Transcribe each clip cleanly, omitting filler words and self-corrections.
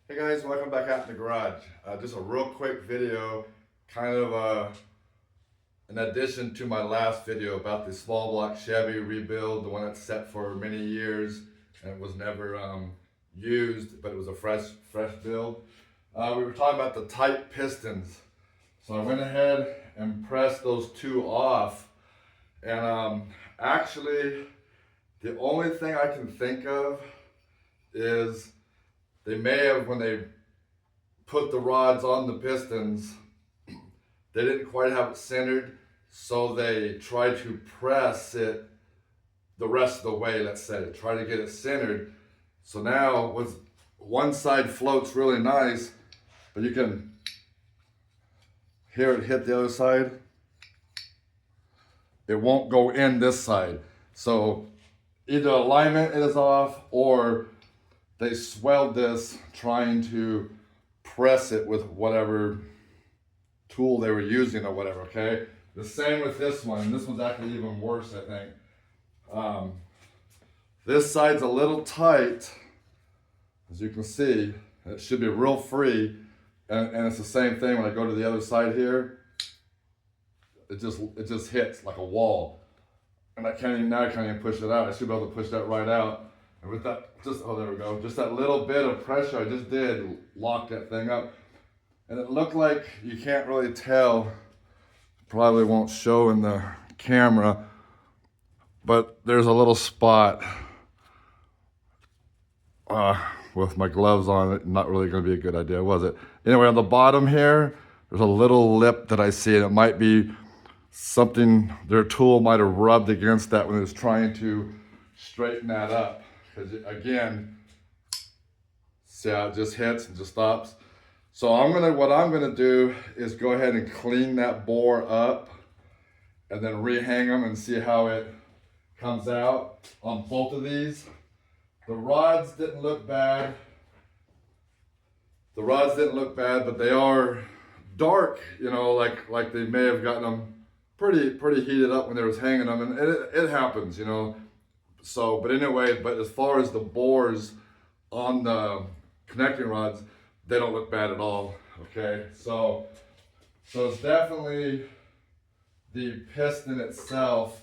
Hey guys, welcome back out in the garage. Just a real quick video, kind of in addition to my last video about the small block Chevy rebuild, the one that's set for many years and it was never used, but it was a fresh build. We were talking about the tight pistons. So I went ahead and pressed those two off, and actually the only thing I can think of is they may have, when they put the rods on the pistons, they didn't quite have it centered, so they tried to press it the rest of the way, let's say, try to get it centered. So now with one side floats really nice, but you can hear it hit the other side. It won't go in this side. So either alignment is off or they swelled this trying to press it with whatever tool they were using or whatever, okay? The same with this one. This one's actually even worse, I think. This side's a little tight, as you can see. It should be real free, and it's the same thing when I go to the other side here. It just hits like a wall, and I can't even push it out. I should be able to push that right out. And with that, oh, there we go. Just that little bit of pressure I just did lock that thing up. And it looked like, you can't really tell, probably won't show in the camera, but there's a little spot with my gloves on. It not really going to be a good idea, was it? Anyway, on the bottom here, there's a little lip that I see, and it might be something their tool might have rubbed against that when it was trying to straighten that up. Because again, see how it just hits and just stops. So what I'm gonna do is go ahead and clean that bore up and then rehang them and see how it comes out on both of these. The rods didn't look bad. But they are dark, you know, like they may have gotten them pretty heated up when they was hanging them, and it happens, you know. So, but anyway, but as far as the bores on the connecting rods, they don't look bad at all, okay? So it's definitely the piston itself.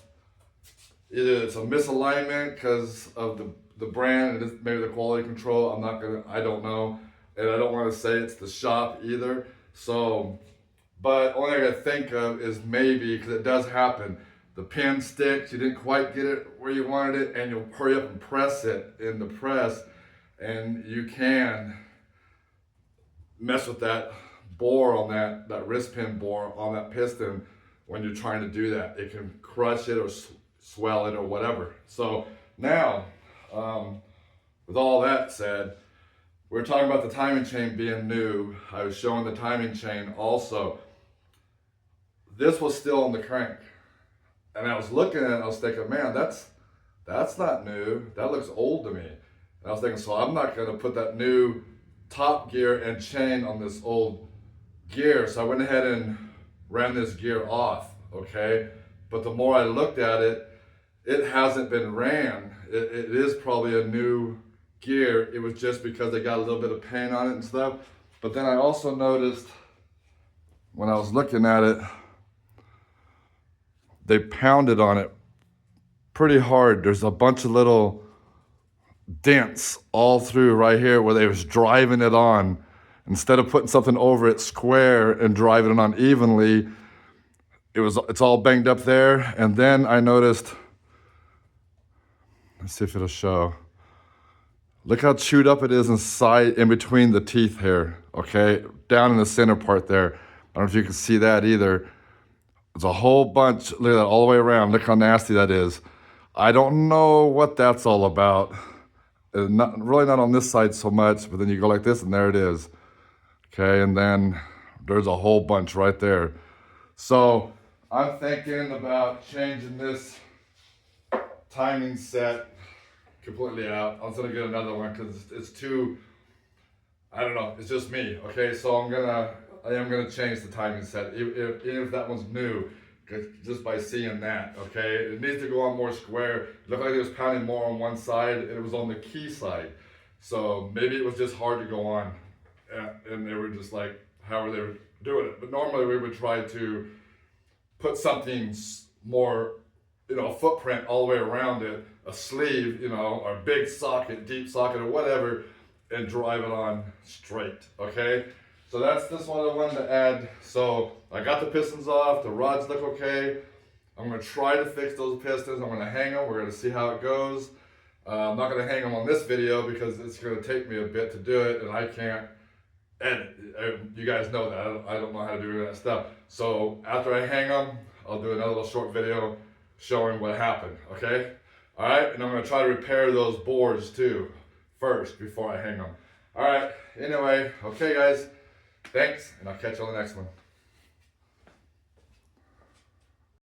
Either it's a misalignment because of the brand, and maybe the quality control. I don't know. And I don't want to say it's the shop either. So, but only thing I think of is maybe, because it does happen, the pin sticks, you didn't quite get it where you wanted it, and you'll hurry up and press it in the press, and you can mess with that bore on that wrist pin bore on that piston when you're trying to do that. It can crush it or swell it or whatever. So now, with all that said, we're talking about the timing chain being new. I was showing the timing chain also. This was still on the crank. And I was looking at it, I was thinking, man, that's not new. That looks old to me. And I was thinking, so I'm not gonna put that new top gear and chain on this old gear. So I went ahead and ran this gear off, okay? But the more I looked at it, it hasn't been ran. It is probably a new gear. It was just because they got a little bit of paint on it and stuff. But then I also noticed when I was looking at it, they pounded on it pretty hard. There's a bunch of little dents all through right here where they was driving it on. Instead of putting something over it square and driving it on evenly, it's all banged up there. And then I noticed, let's see if it'll show. Look how chewed up it is inside, in between the teeth here, okay? Down in the center part there. I don't know if you can see that either. There's a whole bunch, look at that, all the way around. Look how nasty that is. I don't know what that's all about. Really not on this side so much, but then you go like this and there it is. Okay, and then there's a whole bunch right there. So I'm thinking about changing this timing set completely out. I was gonna get another one because it's too, I don't know, it's just me, okay? So I am gonna change the timing set, even if that one's new, just by seeing that, okay? It needs to go on more square. It looked like it was pounding more on one side, and it was on the key side. So maybe it was just hard to go on. and they were just like, how were they doing it? But normally we would try to put something more, a footprint all the way around it, a sleeve, or a big socket, deep socket, or whatever, and drive it on straight, okay? So that's this one I wanted to add. So I got the pistons off, the rods look okay. I'm gonna try to fix those pistons. I'm gonna hang them, we're gonna see how it goes. I'm not gonna hang them on this video because it's gonna take me a bit to do it, and I can't edit. You guys know that, I don't know how to do that stuff. So after I hang them, I'll do another little short video showing what happened, okay? All right, and I'm gonna try to repair those boards too first before I hang them. All right, anyway, okay guys, thanks, and I'll catch you on the next one.